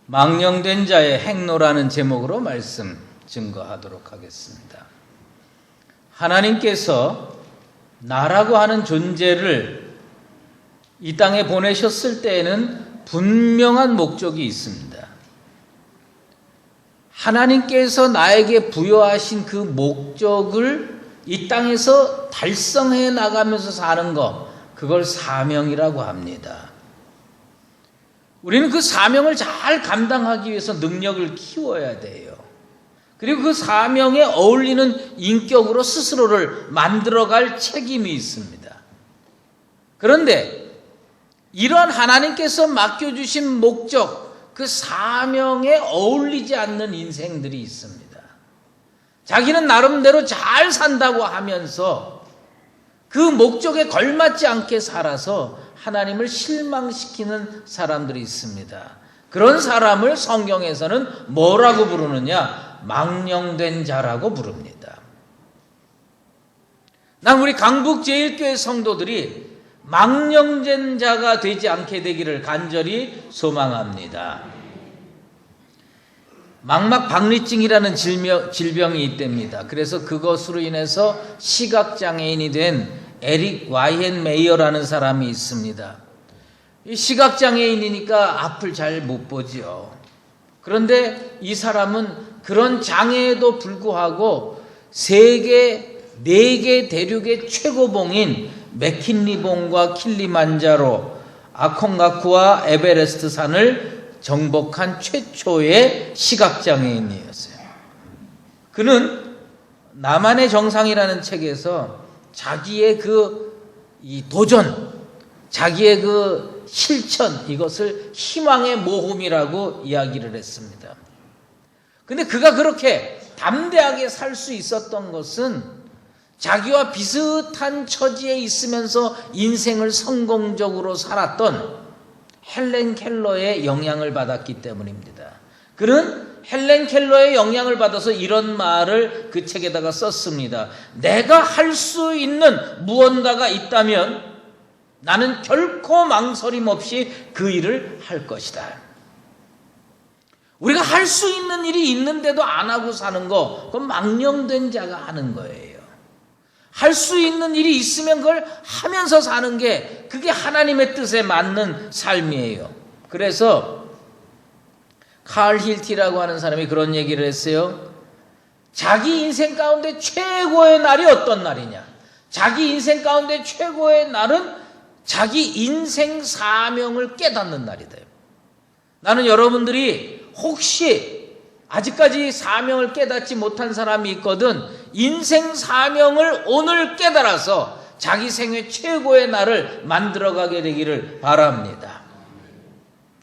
망령된 자의 행로라는 제목으로 말씀 증거하도록 하겠습니다. 하나님께서 나라고 하는 존재를 이 땅에 보내셨을 때에는 분명한 목적이 있습니다. 하나님께서 나에게 부여하신 그 목적을 이 땅에서 달성해 나가면서 사는 것, 그걸 사명이라고 합니다. 우리는 그 사명을 잘 감당하기 위해서 능력을 키워야 돼요. 그리고 그 사명에 어울리는 인격으로 스스로를 만들어갈 책임이 있습니다. 그런데 이런 하나님께서 맡겨주신 목적, 그 사명에 어울리지 않는 인생들이 있습니다. 자기는 나름대로 잘 산다고 하면서 그 목적에 걸맞지 않게 살아서 하나님을 실망시키는 사람들이 있습니다. 그런 사람을 성경에서는 뭐라고 부르느냐? 망령된 자라고 부릅니다. 난 우리 강북제일교회 성도들이 망령된 자가 되지 않게 되기를 간절히 소망합니다. 망막박리증이라는 질병이 있답니다. 그래서 그것으로 인해서 시각장애인이 된 에릭 와이헨 메이어라는 사람이 있습니다. 이 시각장애인이니까 앞을 잘 못 보지요. 그런데 이 사람은 그런 장애에도 불구하고 세계 4개 대륙의 최고봉인 맥킨리봉과 킬리만자로, 아콩가쿠와 에베레스트 산을 정복한 최초의 시각장애인이었어요. 그는 나만의 정상이라는 책에서 자기의 이 도전, 자기의 그 실천, 이것을 희망의 모험이라고 이야기를 했습니다. 근데 그가 그렇게 담대하게 살 수 있었던 것은 자기와 비슷한 처지에 있으면서 인생을 성공적으로 살았던 헬렌 켈러의 영향을 받았기 때문입니다. 그는 헬렌 켈러의 영향을 받아서 이런 말을 그 책에다가 썼습니다. 내가 할 수 있는 무언가가 있다면 나는 결코 망설임 없이 그 일을 할 것이다. 우리가 할 수 있는 일이 있는데도 안 하고 사는 거, 그건 망령된 자가 하는 거예요. 할 수 있는 일이 있으면 그걸 하면서 사는 게, 그게 하나님의 뜻에 맞는 삶이에요. 그래서 칼 힐티라고 하는 사람이 그런 얘기를 했어요. 자기 인생 가운데 최고의 날이 어떤 날이냐? 자기 인생 가운데 최고의 날은 자기 인생 사명을 깨닫는 날이다. 나는 여러분들이 혹시 아직까지 사명을 깨닫지 못한 사람이 있거든, 인생 사명을 오늘 깨달아서 자기 생애 최고의 날을 만들어가게 되기를 바랍니다.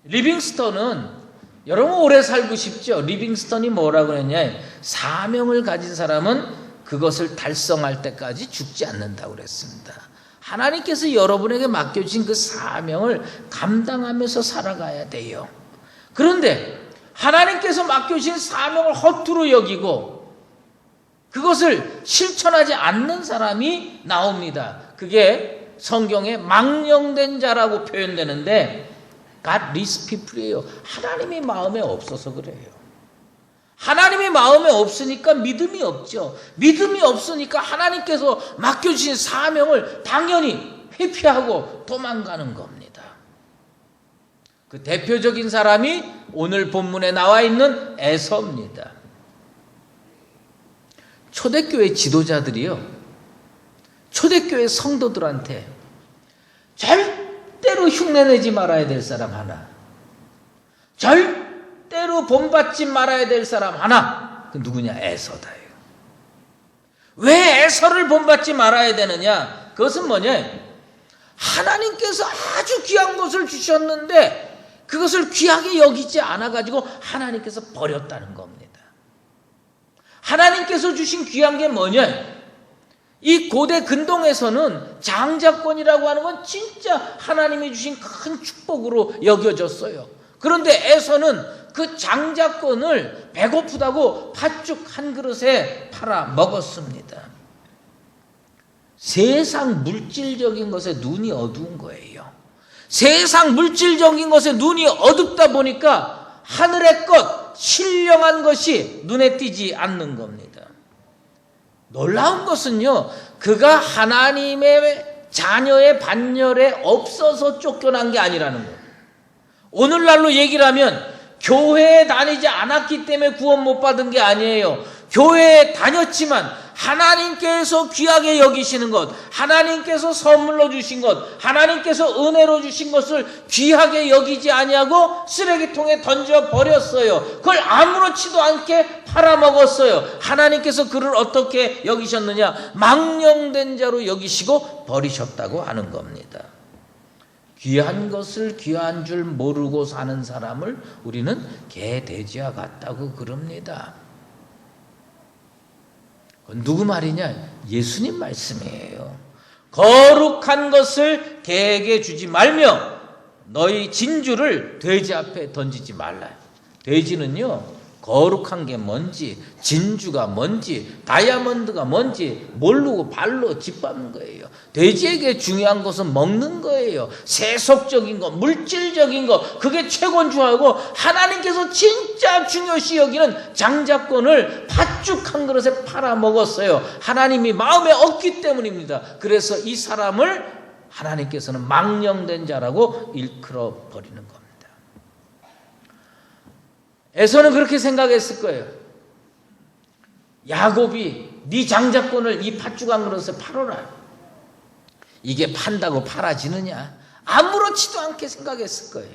리빙스턴은, 여러분 오래 살고 싶죠? 리빙스턴이 뭐라고 했냐? 사명을 가진 사람은 그것을 달성할 때까지 죽지 않는다고 그랬습니다. 하나님께서 여러분에게 맡겨진 그 사명을 감당하면서 살아가야 돼요. 그런데 하나님께서 맡겨진 사명을 허투루 여기고 그것을 실천하지 않는 사람이 나옵니다. 그게 성경에 망령된 자라고 표현되는데, God leads people이에요. 하나님이 마음에 없어서 그래요. 하나님이 마음에 없으니까 믿음이 없죠. 믿음이 없으니까 하나님께서 맡겨주신 사명을 당연히 회피하고 도망가는 겁니다. 그 대표적인 사람이 오늘 본문에 나와 있는 에서입니다. 초대교회 지도자들이요, 초대교회 성도들한테 절대로 흉내내지 말아야 될 사람 하나, 절대로 본받지 말아야 될 사람 하나, 그 누구냐? 에서다요. 왜 에서를 본받지 말아야 되느냐? 그것은 뭐냐? 하나님께서 아주 귀한 것을 주셨는데 그것을 귀하게 여기지 않아가지고 하나님께서 버렸다는 겁니다. 하나님께서 주신 귀한 게 뭐냐? 이 고대 근동에서는 장자권이라고 하는 건 진짜 하나님이 주신 큰 축복으로 여겨졌어요. 그런데 에서는 그 장자권을 배고프다고 팥죽 한 그릇에 팔아 먹었습니다. 세상 물질적인 것에 눈이 어두운 거예요. 세상 물질적인 것에 눈이 어둡다 보니까 하늘의 것, 신령한 것이 눈에 띄지 않는 겁니다. 놀라운 것은요, 그가 하나님의 자녀의 반열에 없어서 쫓겨난 게 아니라는 거예요. 오늘날로 얘기를 하면 교회에 다니지 않았기 때문에 구원 못 받은 게 아니에요. 교회에 다녔지만 하나님께서 귀하게 여기시는 것, 하나님께서 선물로 주신 것, 하나님께서 은혜로 주신 것을 귀하게 여기지 아니하고 쓰레기통에 던져버렸어요. 그걸 아무렇지도 않게 팔아먹었어요. 하나님께서 그를 어떻게 여기셨느냐? 망령된 자로 여기시고 버리셨다고 하는 겁니다. 귀한 것을 귀한 줄 모르고 사는 사람을 우리는 개돼지와 같다고 그럽니다. 누구 말이냐? 예수님 말씀이에요. 거룩한 것을 개에게 주지 말며 너희 진주를 돼지 앞에 던지지 말라. 돼지는요, 거룩한 게 뭔지, 진주가 뭔지, 다이아몬드가 뭔지 모르고 발로 짓밟는 거예요. 돼지에게 중요한 것은 먹는 거예요. 세속적인 거, 물질적인 거, 그게 최고인 줄 알고 하나님께서 진짜 중요시 여기는 장자권을 팥죽 한 그릇에 팔아먹었어요. 하나님이 마음에 없기 때문입니다. 그래서 이 사람을 하나님께서는 망령된 자라고 일컬어 버리는 겁니다. 에서는 그렇게 생각했을 거예요. 야곱이 네 장자권을 이 팥죽 한 그릇에 팔아라. 이게 판다고 팔아지느냐? 아무렇지도 않게 생각했을 거예요.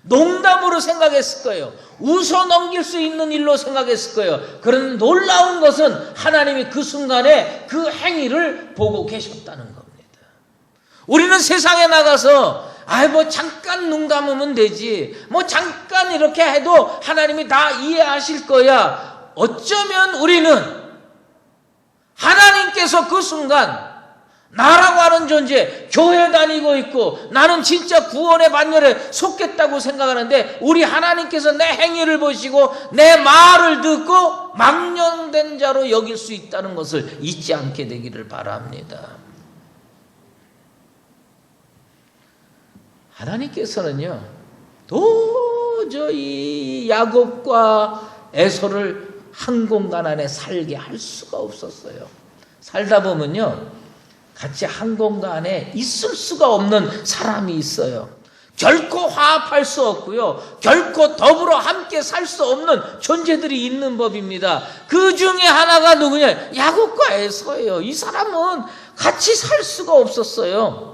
농담으로 생각했을 거예요. 웃어 넘길 수 있는 일로 생각했을 거예요. 그런 놀라운 것은 하나님이 그 순간에 그 행위를 보고 계셨다는 겁니다. 우리는 세상에 나가서 뭐 잠깐 눈 감으면 되지, 뭐 잠깐 이렇게 해도 하나님이 다 이해하실 거야. 어쩌면 우리는 하나님께서 그 순간 나라고 하는 존재, 교회 다니고 있고 나는 진짜 구원의 반열에 속겠다고 생각하는데 우리 하나님께서 내 행위를 보시고 내 말을 듣고 망령된 자로 여길 수 있다는 것을 잊지 않게 되기를 바랍니다. 하나님께서는요, 도저히 야곱과 에서를 한 공간 안에 살게 할 수가 없었어요. 살다 보면요, 같이 한 공간에 있을 수가 없는 사람이 있어요. 결코 화합할 수 없고요, 결코 더불어 함께 살 수 없는 존재들이 있는 법입니다. 그 중에 하나가 누구냐? 야곱과 에서예요. 이 사람은 같이 살 수가 없었어요.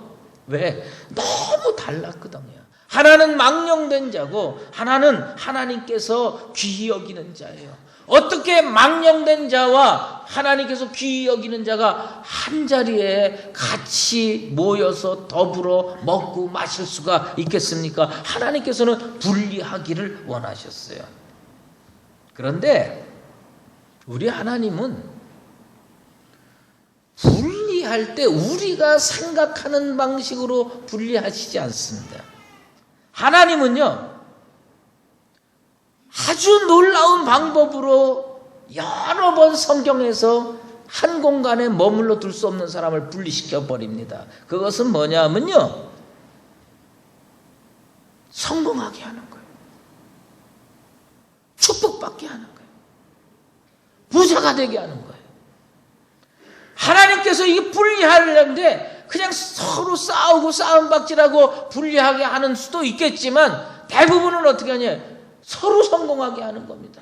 왜? 너무 달랐거든요. 하나는 망령된 자고 하나는 하나님께서 귀히 여기는 자예요. 어떻게 망령된 자와 하나님께서 귀히 여기는 자가 한 자리에 같이 모여서 더불어 먹고 마실 수가 있겠습니까? 하나님께서는 분리하기를 원하셨어요. 그런데 우리 하나님은 분리할 때 우리가 생각하는 방식으로 분리하시지 않습니다. 하나님은요, 아주 놀라운 방법으로 여러 번 성경에서 한 공간에 머물러 둘 수 없는 사람을 분리시켜 버립니다. 그것은 뭐냐면요, 성공하게 하는 거예요. 축복받게 하는 거예요. 부자가 되게 하는 거예요. 하나님께서 이게 분리하려는데 그냥 서로 싸우고 싸움박질하고 분리하게 하는 수도 있겠지만 대부분은 어떻게 하냐? 서로 성공하게 하는 겁니다.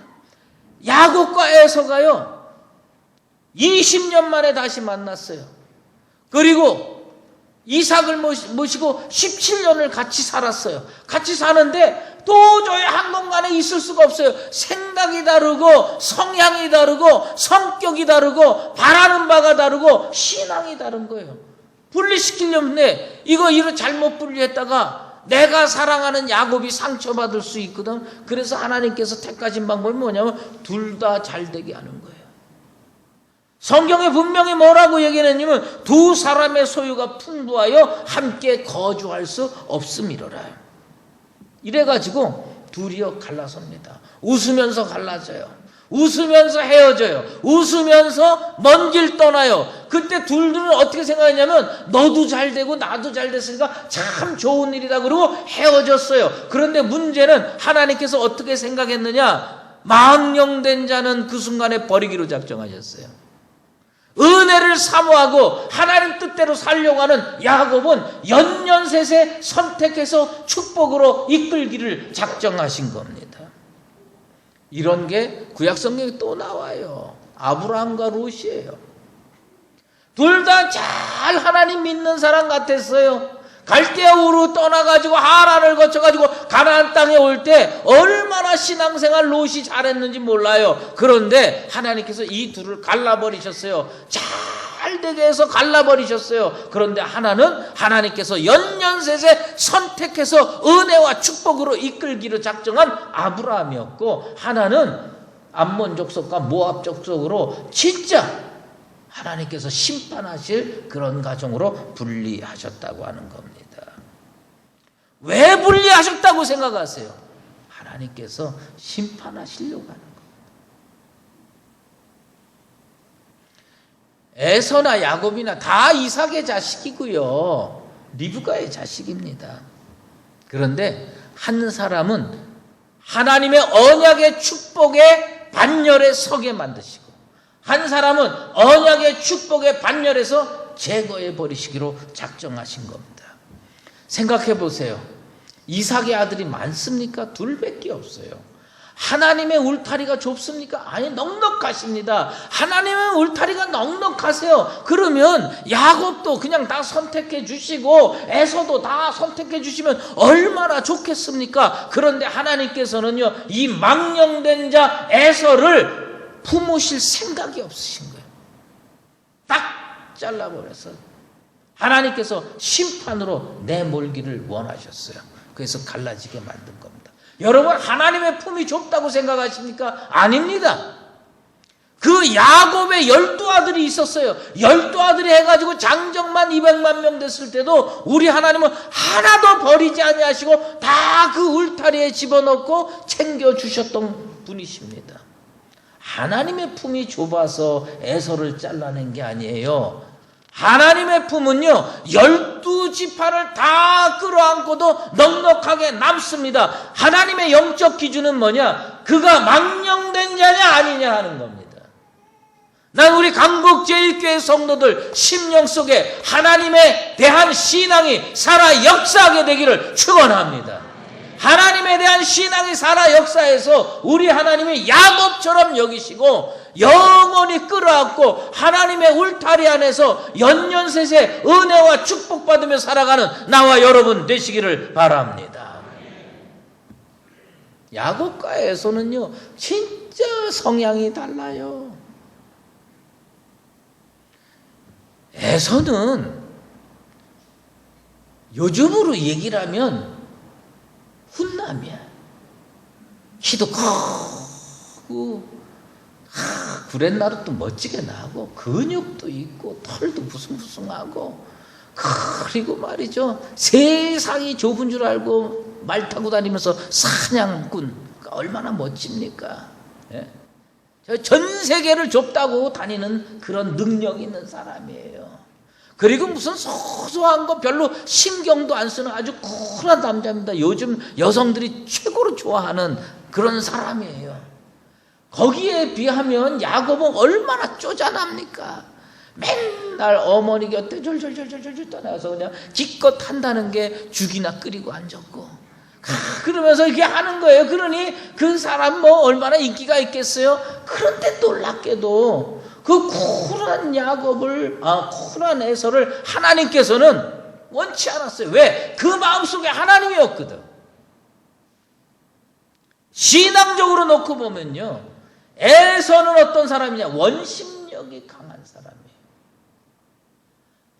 야곱과 에서가요, 20년 만에 다시 만났어요. 그리고 이삭을 모시고 17년을 같이 살았어요. 같이 사는데 도저히 한 공간에 있을 수가 없어요. 생각이 다르고 성향이 다르고 성격이 다르고 바라는 바가 다르고 신앙이 다른 거예요. 분리시키려면 이거 잘못 분리했다가 내가 사랑하는 야곱이 상처받을 수 있거든. 그래서 하나님께서 택하신 방법이 뭐냐면 둘 다 잘되게 하는 거예요. 성경에 분명히 뭐라고 얘기했냐면 두 사람의 소유가 풍부하여 함께 거주할 수 없음이로라. 이래가지고 둘이요 갈라섭니다. 웃으면서 갈라져요. 웃으면서 헤어져요. 웃으면서 먼 길 떠나요. 그때 둘은 어떻게 생각했냐면 너도 잘 되고 나도 잘 됐으니까 참 좋은 일이다 그러고 헤어졌어요. 그런데 문제는 하나님께서 어떻게 생각했느냐? 망령된 자는 그 순간에 버리기로 작정하셨어요. 은혜를 사모하고 하나님 뜻대로 살려고 하는 야곱은 연년셋에 선택해서 축복으로 이끌기를 작정하신 겁니다. 이런 게 구약 성경에 또 나와요. 아브라함과 롯이에요. 둘 다 잘 하나님 믿는 사람 같았어요. 갈대아 우르 떠나가지고 하란을 거쳐가지고 가나안 땅에 올 때 얼마나 신앙생활 롯이 잘했는지 몰라요. 그런데 하나님께서 이 둘을 갈라버리셨어요. 잘 되게 해서 갈라버리셨어요. 그런데 하나는 하나님께서 연년셋에 선택해서 은혜와 축복으로 이끌기로 작정한 아브라함이었고, 하나는 암몬 족속과 모압 족속으로 진짜 하나님께서 심판하실 그런 가정으로 분리하셨다고 하는 겁니다. 왜 분리하셨다고 생각하세요? 하나님께서 심판하시려고 하는 겁니다. 에서나 야곱이나 다 이삭의 자식이고요. 리브가의 자식입니다. 그런데 한 사람은 하나님의 언약의 축복의 반열에 서게 만드시고, 한 사람은 언약의 축복의 반열에서 제거해 버리시기로 작정하신 겁니다. 생각해 보세요. 이삭의 아들이 많습니까? 둘밖에 없어요. 하나님의 울타리가 좁습니까? 아니, 넉넉하십니다. 하나님의 울타리가 넉넉하세요. 그러면 야곱도 그냥 다 선택해 주시고 에서도 다 선택해 주시면 얼마나 좋겠습니까? 그런데 하나님께서는요, 이 망령된 자 에서를 품으실 생각이 없으신 거예요. 딱 잘라버려서 하나님께서 심판으로 내몰기를 원하셨어요. 그래서 갈라지게 만든 겁니다. 여러분, 하나님의 품이 좁다고 생각하십니까? 아닙니다. 그 야곱의 12아들이 있었어요. 12아들이 해가지고 장정만 200만 명 됐을 때도 우리 하나님은 하나도 버리지 아니하시고 다 그 울타리에 집어넣고 챙겨주셨던 분이십니다. 하나님의 품이 좁아서 에서를 잘라낸 게 아니에요. 하나님의 품은요, 12지파를 다 끌어안고도 넉넉하게 남습니다. 하나님의 영적 기준은 뭐냐? 그가 망령된 자냐 아니냐 하는 겁니다. 난 우리 강북제일교회 성도들 심령 속에 하나님에 대한 신앙이 살아 역사하게 되기를 축원합니다. 하나님에 대한 신앙이 살아 역사해서 우리 하나님이 야곱처럼 여기시고 영원히 끌어안고 하나님의 울타리 안에서 연년셋에 은혜와 축복받으며 살아가는 나와 여러분 되시기를 바랍니다. 야곱과 에서는요, 진짜 성향이 달라요. 에서는 요즘으로 얘기를 하면 훈남이야. 키도 크고 구렛나루도 멋지게 나고 근육도 있고 털도 부숭부숭하고, 그리고 말이죠, 세상이 좁은 줄 알고 말 타고 다니면서 사냥꾼, 얼마나 멋집니까? 예? 전 세계를 좁다고 다니는 그런 능력 있는 사람이에요. 그리고 무슨 소소한 거 별로 신경도 안 쓰는 아주 쿨한 남자입니다. 요즘 여성들이 최고로 좋아하는 그런 사람이에요. 거기에 비하면 야곱은 얼마나 쪼잔합니까? 맨날 어머니 곁에 졸졸졸졸졸 떠나서 그냥 기껏 한다는 게 죽이나 끓이고 앉았고, 그러면서 이렇게 하는 거예요. 그러니 그 사람 뭐 얼마나 인기가 있겠어요? 그런데 놀랍게도 그 쿨한 야곱을, 쿨한 에서를 하나님께서는 원치 않았어요. 왜? 그 마음속에 하나님이었거든. 신앙적으로 놓고 보면요, 에서는 어떤 사람이냐? 원심력이 강한 사람이에요.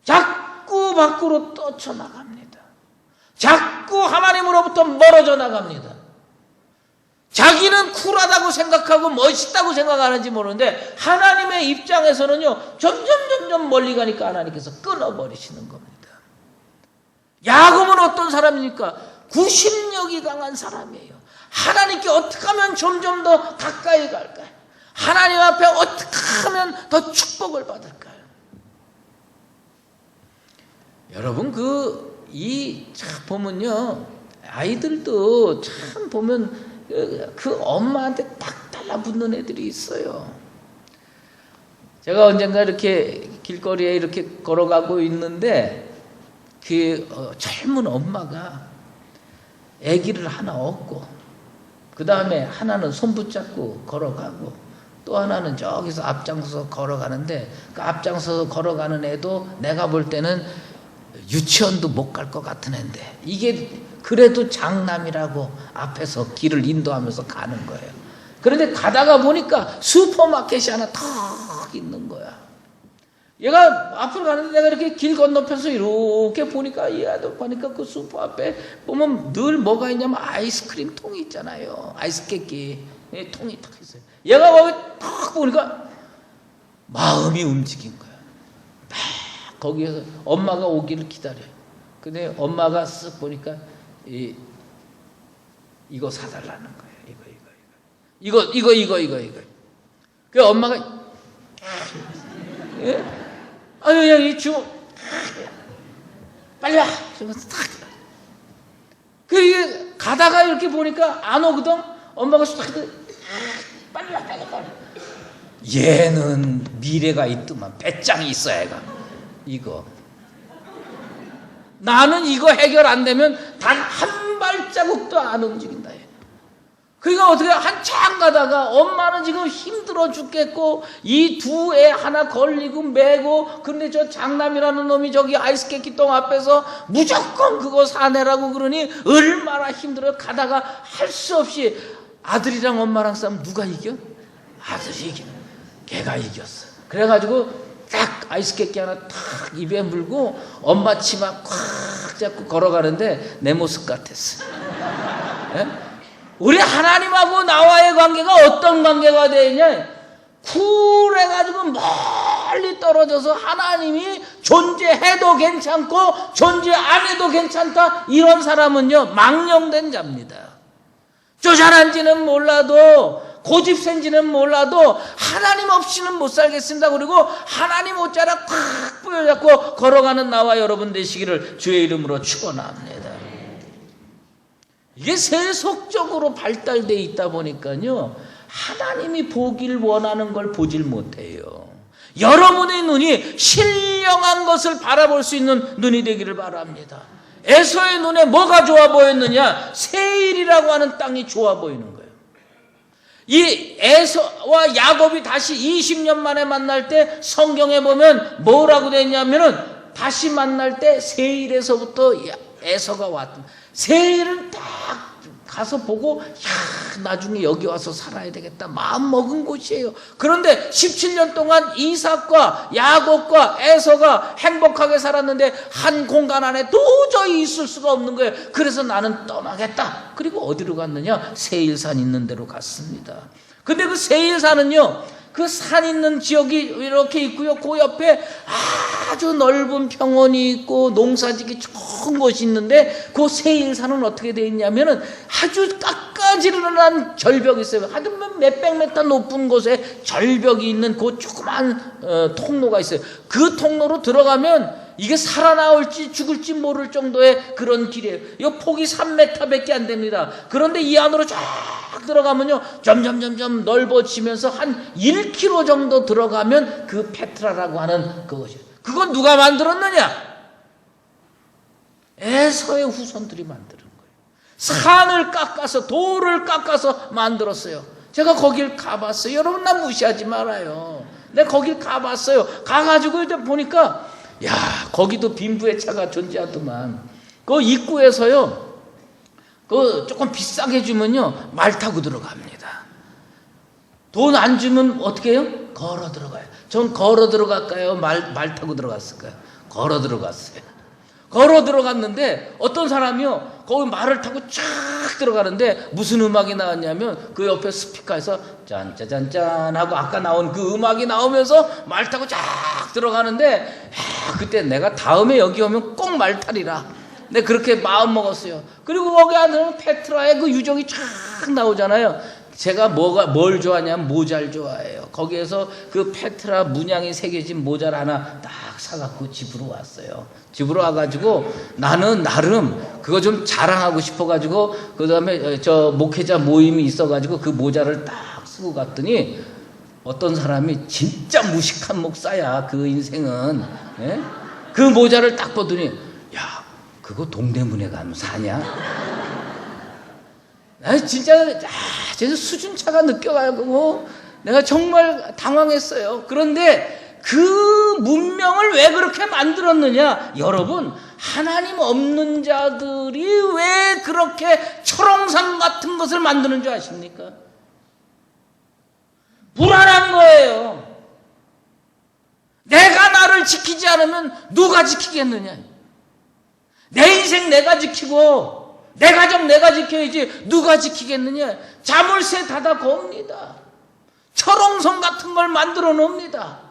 자꾸 밖으로 떨쳐나갑니다. 자꾸 하나님으로부터 멀어져 나갑니다. 자기는 쿨하다고 생각하고 멋있다고 생각하는지 모르는데 하나님의 입장에서는요, 점점 멀리 가니까 하나님께서 끊어버리시는 겁니다. 야곱은 어떤 사람입니까? 구심력이 강한 사람이에요. 하나님께 어떻게 하면 점점 더 가까이 갈까요? 하나님 앞에 어떻게 하면 더 축복을 받을까요? 여러분 참 보면요, 아이들도 참 보면 그 엄마한테 딱 달라붙는 애들이 있어요. 제가 언젠가 이렇게 길거리에 이렇게 걸어가고 있는데 젊은 엄마가 아기를 하나 얻고 그 다음에 하나는 손 붙잡고 걸어가고 또 하나는 저기서 앞장서서 걸어가는데 그 앞장서서 걸어가는 애도 내가 볼 때는 유치원도 못 갈 것 같은 애인데 이게 그래도 장남이라고 앞에서 길을 인도하면서 가는 거예요. 그런데 가다가 보니까 슈퍼마켓이 하나 탁 있는 거야. 얘가 앞으로 가는데 내가 이렇게 길 건너편서 이렇게 보니까 그 슈퍼 앞에 보면 늘 뭐가 있냐면 아이스크림 통이 있잖아요. 아이스 깨끼 통이 탁 있어요. 얘가 거기 탁 보니까 마음이 움직인 거야. 막 거기에서 엄마가 오기를 기다려요. 근데 엄마가 쓱 보니까 이거 사달라는 거예요. 이거. 그 엄마가 아유, 야, 이 주, 빨리 와! 이러면서 탁. 가다가 이렇게 보니까 안 오거든? 엄마가 빨리 와. 얘는 미래가 있더만, 배짱이 있어, 애가. 이거. 나는 이거 해결 안 되면 단 한 발자국도 안 움직인다, 얘. 그러니까 어떻게 한참 가다가 엄마는 지금 힘들어 죽겠고 이 두 애 하나 걸리고 매고 근데 저 장남이라는 놈이 저기 아이스 깨끼똥 앞에서 무조건 그거 사내라고 그러니 얼마나 힘들어. 가다가 할 수 없이 아들이랑 엄마랑 싸우면 누가 이겨? 아들이 이겨. 걔가 이겼어. 그래가지고 딱 아이스 깨끼 하나 탁 입에 물고 엄마 치마 꽉 잡고 걸어가는데 내 모습 같았어. 예? 우리 하나님하고 나와의 관계가 어떤 관계가 되느냐? 쿨해가지고 멀리 떨어져서 하나님이 존재해도 괜찮고 존재 안 해도 괜찮다. 이런 사람은요, 망령된 자입니다. 쪼잔한지는 몰라도 고집센지는 몰라도 하나님 없이는 못 살겠습니다. 그리고 하나님 옷자락 꽉 부여잡고 걸어가는 나와 여러분 되시기를 주의 이름으로 축원합니다. 이게 세속적으로 발달되어 있다 보니까요, 하나님이 보길 원하는 걸 보질 못해요. 여러분의 눈이 신령한 것을 바라볼 수 있는 눈이 되기를 바랍니다. 에서의 눈에 뭐가 좋아 보였느냐? 세일이라고 하는 땅이 좋아 보이는 거예요. 이 에서와 야곱이 다시 20년 만에 만날 때 성경에 보면 뭐라고 되어 있냐면은 다시 만날 때 세일에서부터 에서가 왔던, 세일은 딱 가서 보고 나중에 여기 와서 살아야 되겠다 마음 먹은 곳이에요. 그런데 17년 동안 이삭과 야곱과 에서가 행복하게 살았는데 한 공간 안에 도저히 있을 수가 없는 거예요. 그래서 나는 떠나겠다. 그리고 어디로 갔느냐? 세일산 있는 데로 갔습니다. 근데 그 세일산은요, 그 산 있는 지역이 이렇게 있고요. 그 옆에 아주 넓은 평원이 있고 농사짓기 좋은 곳이 있는데 그 세일산은 어떻게 되어 있냐면은 아주 깎아지르는 절벽이 있어요. 아주 몇백 미터 높은 곳에 절벽이 있는 그 조그만 통로가 있어요. 그 통로로 들어가면 이게 살아나올지 죽을지 모를 정도의 그런 길이에요. 이 폭이 3m밖에 안 됩니다. 그런데 이 안으로 쫙 들어가면요, 점점 넓어지면서 한 1km 정도 들어가면 그 페트라라고 하는 그것이에요. 그건 누가 만들었느냐? 에서의 후손들이 만드는 거예요. 산을 깎아서, 돌을 깎아서 만들었어요. 제가 거길 가봤어요. 여러분, 나 무시하지 말아요. 내가 거길 가봤어요. 가가지고 이제 보니까 야, 거기도 빈부의 차가 존재하더만. 그 입구에서요, 그 조금 비싸게 주면요, 말 타고 들어갑니다. 돈 안 주면 어떻게 해요? 걸어 들어가요. 전 걸어 들어갈까요? 말 타고 들어갔을까요? 걸어 들어갔어요. 걸어 들어갔는데 어떤 사람이요, 거기 말을 타고 쫙 들어가는데 무슨 음악이 나왔냐면 그 옆에 스피커에서 짠짜잔짠 하고 아까 나온 그 음악이 나오면서 말 타고 쫙 들어가는데, 그때 내가 다음에 여기 오면 꼭 말 타리라. 네, 그렇게 마음 먹었어요. 그리고 거기 안에는 페트라의 그 유적이 쫙 나오잖아요. 제가 뭘 좋아하냐면 모자를 좋아해요. 거기에서 그 페트라 문양이 새겨진 모자를 하나 딱 사갖고 집으로 왔어요. 집으로 와가지고 나는 나름 그거 좀 자랑하고 싶어가지고 그 다음에 저 목회자 모임이 있어가지고 그 모자를 딱 쓰고 갔더니 어떤 사람이 진짜 무식한 목사야. 그 인생은. 예? 그 모자를 딱 보더니 야 그거 동대문에 가면 사냐? 나 진짜 수준차가 느껴가지고 내가 정말 당황했어요. 그런데 그 문명을 왜 그렇게 만들었느냐? 여러분, 하나님 없는 자들이 왜 그렇게 철옹상 같은 것을 만드는 줄 아십니까? 불안한 거예요. 내가 나를 지키지 않으면 누가 지키겠느냐? 내 인생 내가 지키고 내 가정 내가 지켜야지 누가 지키겠느냐? 자물쇠 닫아 겁니다. 철옹성 같은 걸 만들어 놓습니다.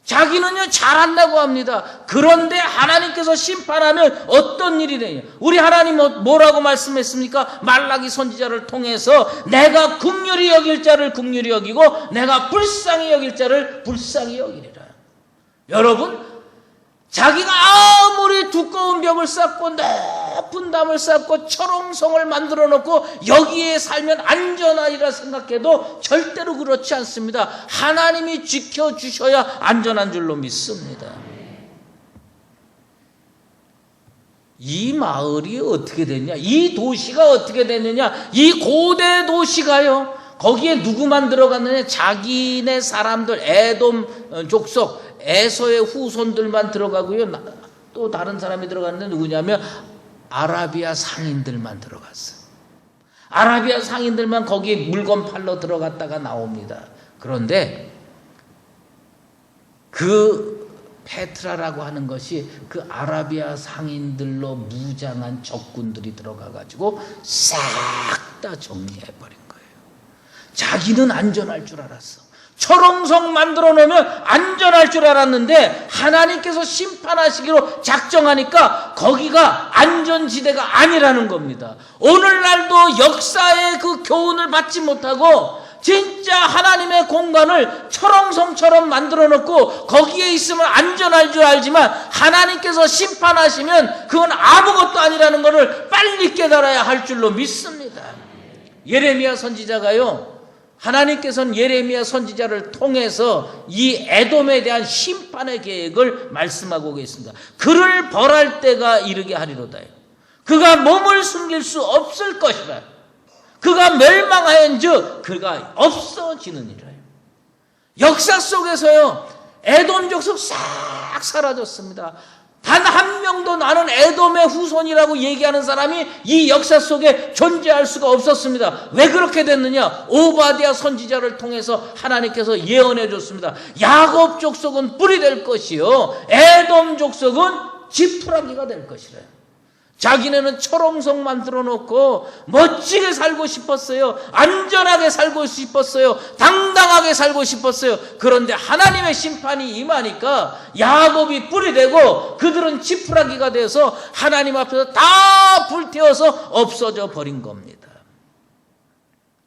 자기는요 잘한다고 합니다. 그런데 하나님께서 심판하면 어떤 일이 되냐? 우리 하나님 뭐라고 말씀했습니까? 말라기 선지자를 통해서 내가 긍휼히 여길 자를 긍휼히 여기고 내가 불쌍히 여길 자를 불쌍히 여기리라. 여러분, 자기가 아무리 두꺼운 벽을 쌓고 높은 담을 쌓고 철옹성을 만들어 놓고 여기에 살면 안전하리라 생각해도 절대로 그렇지 않습니다. 하나님이 지켜주셔야 안전한 줄로 믿습니다. 이 마을이 어떻게 됐냐? 이 도시가 어떻게 됐느냐? 이 고대 도시가요, 거기에 누구만 들어갔느냐? 자기네 사람들, 에돔 족속, 에서의 후손들만 들어가고요. 또 다른 사람이 들어갔는데 누구냐면 아라비아 상인들만 들어갔어요. 아라비아 상인들만 거기 물건 팔러 들어갔다가 나옵니다. 그런데 그 페트라라고 하는 것이 그 아라비아 상인들로 무장한 적군들이 들어가가지고 싹 다 정리해버린 거예요. 자기는 안전할 줄 알았어. 철옹성 만들어 놓으면 안전할 줄 알았는데 하나님께서 심판하시기로 작정하니까 거기가 안전지대가 아니라는 겁니다. 오늘날도 역사의 그 교훈을 받지 못하고 진짜 하나님의 공간을 철옹성처럼 만들어 놓고 거기에 있으면 안전할 줄 알지만 하나님께서 심판하시면 그건 아무것도 아니라는 것을 빨리 깨달아야 할 줄로 믿습니다. 예레미야 선지자가요, 하나님께서는 예레미야 선지자를 통해서 이 에돔에 대한 심판의 계획을 말씀하고 계십니다. 그를 벌할 때가 이르게 하리로다. 그가 몸을 숨길 수 없을 것이라. 그가 멸망하연즉 그가 없어지느니라. 역사 속에서요, 에돔 족속 싹 사라졌습니다. 단 한 명도 나는 에돔의 후손이라고 얘기하는 사람이 이 역사 속에 존재할 수가 없었습니다. 왜 그렇게 됐느냐? 오바댜 선지자를 통해서 하나님께서 예언해 줬습니다. 야곱 족속은 뿔이 될 것이요 에돔 족속은 지푸라기가 될 것이래요. 자기네는 철옹성 만들어 놓고 멋지게 살고 싶었어요. 안전하게 살고 싶었어요. 당당하게 살고 싶었어요. 그런데 하나님의 심판이 임하니까 야곱이 뿔이 되고 그들은 지푸라기가 돼서 하나님 앞에서 다 불태워서 없어져 버린 겁니다.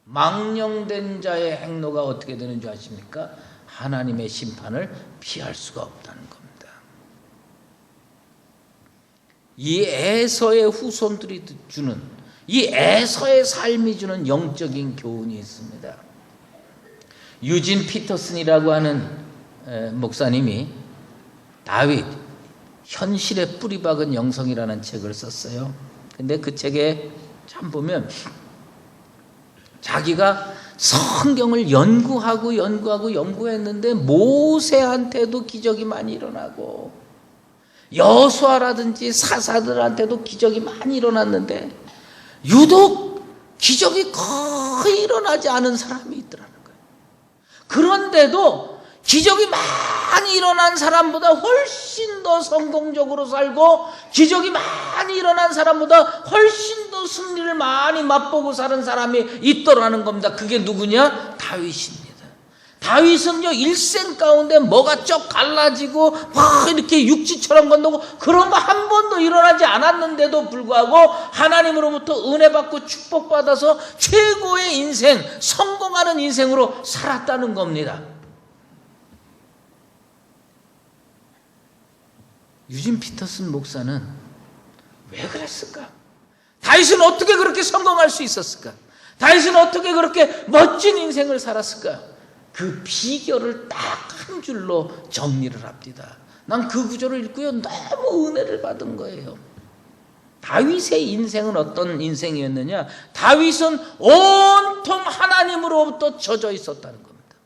망령된 자의 행로가 어떻게 되는 줄 아십니까? 하나님의 심판을 피할 수가 없다는 겁니다. 이 에서의 후손들이 주는, 이 에서의 삶이 주는 영적인 교훈이 있습니다. 유진 피터슨이라고 하는 목사님이 다윗, 현실에 뿌리 박은 영성이라는 책을 썼어요. 근데 그 책에 참 보면 자기가 성경을 연구했는데 모세한테도 기적이 많이 일어나고 여호수아라든지 사사들한테도 기적이 많이 일어났는데 유독 기적이 거의 일어나지 않은 사람이 있더라는 거예요. 그런데도 기적이 많이 일어난 사람보다 훨씬 더 성공적으로 살고 기적이 많이 일어난 사람보다 훨씬 더 승리를 많이 맛보고 사는 사람이 있더라는 겁니다. 그게 누구냐? 다윗입니다. 다윗은요, 일생 가운데 뭐가 쩍 갈라지고 막 이렇게 육지처럼 건너고 그런 거 한 번도 일어나지 않았는데도 불구하고 하나님으로부터 은혜 받고 축복받아서 최고의 인생, 성공 성공하는 인생으로 살았다는 겁니다. 유진 피터슨 목사는 왜 그랬을까? 다윗은 어떻게 그렇게 성공할 수 있었을까? 다윗은 어떻게 그렇게 멋진 인생을 살았을까? 그 비결을 딱 한 줄로 정리를 합니다. 난 그 구절을 읽고요, 너무 은혜를 받은 거예요. 다윗의 인생은 어떤 인생이었느냐? 다윗은 온통 하나님으로부터 젖어 있었다는 겁니다.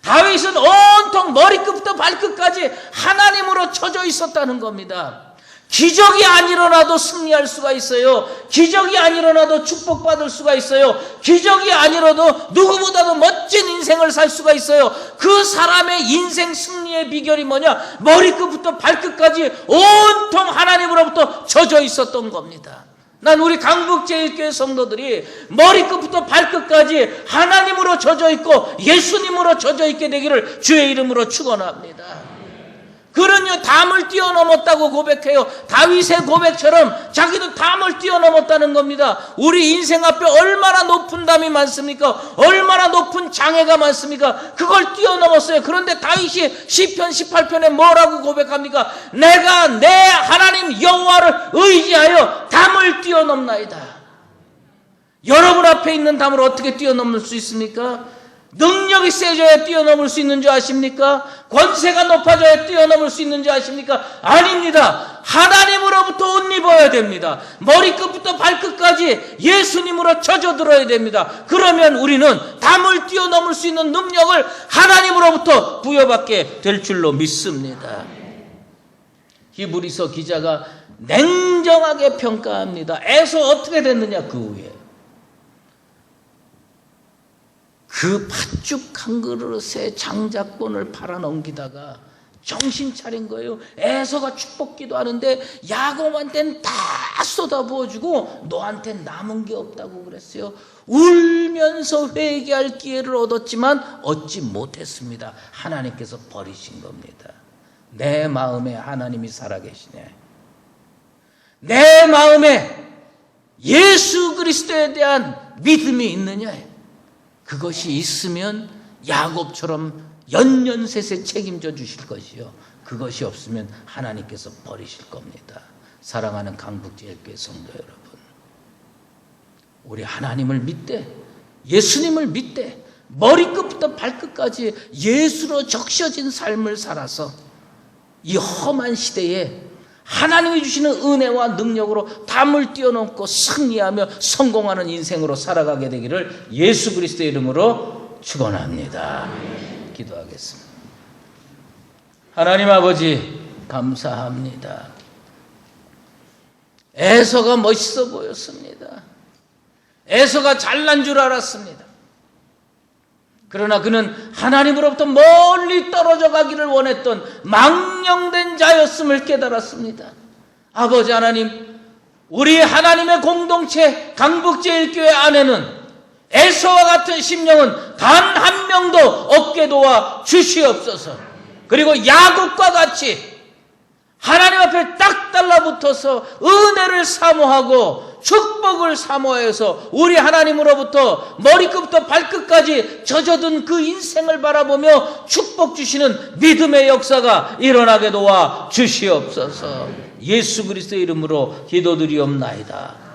다윗은 온통 머리끝부터 발끝까지 하나님으로 젖어 있었다는 겁니다. 기적이 안 일어나도 승리할 수가 있어요. 기적이 안 일어나도 축복받을 수가 있어요. 기적이 안 일어나도 누구보다도 멋진 인생을 살 수가 있어요. 그 사람의 인생 승리의 비결이 뭐냐? 머리끝부터 발끝까지 온통 하나님으로부터 젖어 있었던 겁니다. 난 우리 강북제일교회 성도들이 머리끝부터 발끝까지 하나님으로 젖어 있고 예수님으로 젖어 있게 되기를 주의 이름으로 축원합니다. 그런요, 담을 뛰어넘었다고 고백해요. 다윗의 고백처럼 자기도 담을 뛰어넘었다는 겁니다. 우리 인생 앞에 얼마나 높은 담이 많습니까? 얼마나 높은 장애가 많습니까? 그걸 뛰어넘었어요. 그런데 다윗이 시편 18편에 뭐라고 고백합니까? 내가 내 하나님 여호와를 의지하여 담을 뛰어넘나이다. 여러분 앞에 있는 담을 어떻게 뛰어넘을 수 있습니까? 능력이 세져야 뛰어넘을 수 있는 줄 아십니까? 권세가 높아져야 뛰어넘을 수 있는 줄 아십니까? 아닙니다. 하나님으로부터 옷 입어야 됩니다. 머리끝부터 발끝까지 예수님으로 젖어들어야 됩니다. 그러면 우리는 담을 뛰어넘을 수 있는 능력을 하나님으로부터 부여받게 될 줄로 믿습니다. 히브리서 기자가 냉정하게 평가합니다. 에서 어떻게 됐느냐, 그 후에. 그 팥죽 한 그릇에 장자권을 팔아넘기다가 정신 차린 거예요. 에서가 축복기도 하는데 야곱한테는 다 쏟아부어주고 너한테는 남은 게 없다고 그랬어요. 울면서 회개할 기회를 얻었지만 얻지 못했습니다. 하나님께서 버리신 겁니다. 내 마음에 하나님이 살아계시네. 내 마음에 예수 그리스도에 대한 믿음이 있느냐. 그것이 있으면 야곱처럼 연년셋에 책임져 주실 것이요, 그것이 없으면 하나님께서 버리실 겁니다. 사랑하는 강북제일교회 성도 여러분, 우리 하나님을 믿되 예수님을 믿되 머리끝부터 발끝까지 예수로 적셔진 삶을 살아서 이 험한 시대에 하나님이 주시는 은혜와 능력으로 담을 뛰어넘고 승리하며 성공하는 인생으로 살아가게 되기를 예수 그리스도의 이름으로 축원합니다. 기도하겠습니다. 하나님 아버지, 감사합니다. 에서가 멋있어 보였습니다. 에서가 잘난 줄 알았습니다. 그러나 그는 하나님으로부터 멀리 떨어져 가기를 원했던 망령된 자였음을 깨달았습니다. 아버지 하나님, 우리 하나님의 공동체 강북제일교회 안에는 에서와 같은 심령은 단 한 명도 없게 도와 주시옵소서. 그리고 야곱과 같이 하나님 앞에 딱 달라붙어서 은혜를 사모하고 축복을 사모해서 우리 하나님으로부터 머리끝부터 발끝까지 젖어든 그 인생을 바라보며 축복 주시는 믿음의 역사가 일어나게 도와 주시옵소서. 예수 그리스도의 이름으로 기도드리옵나이다.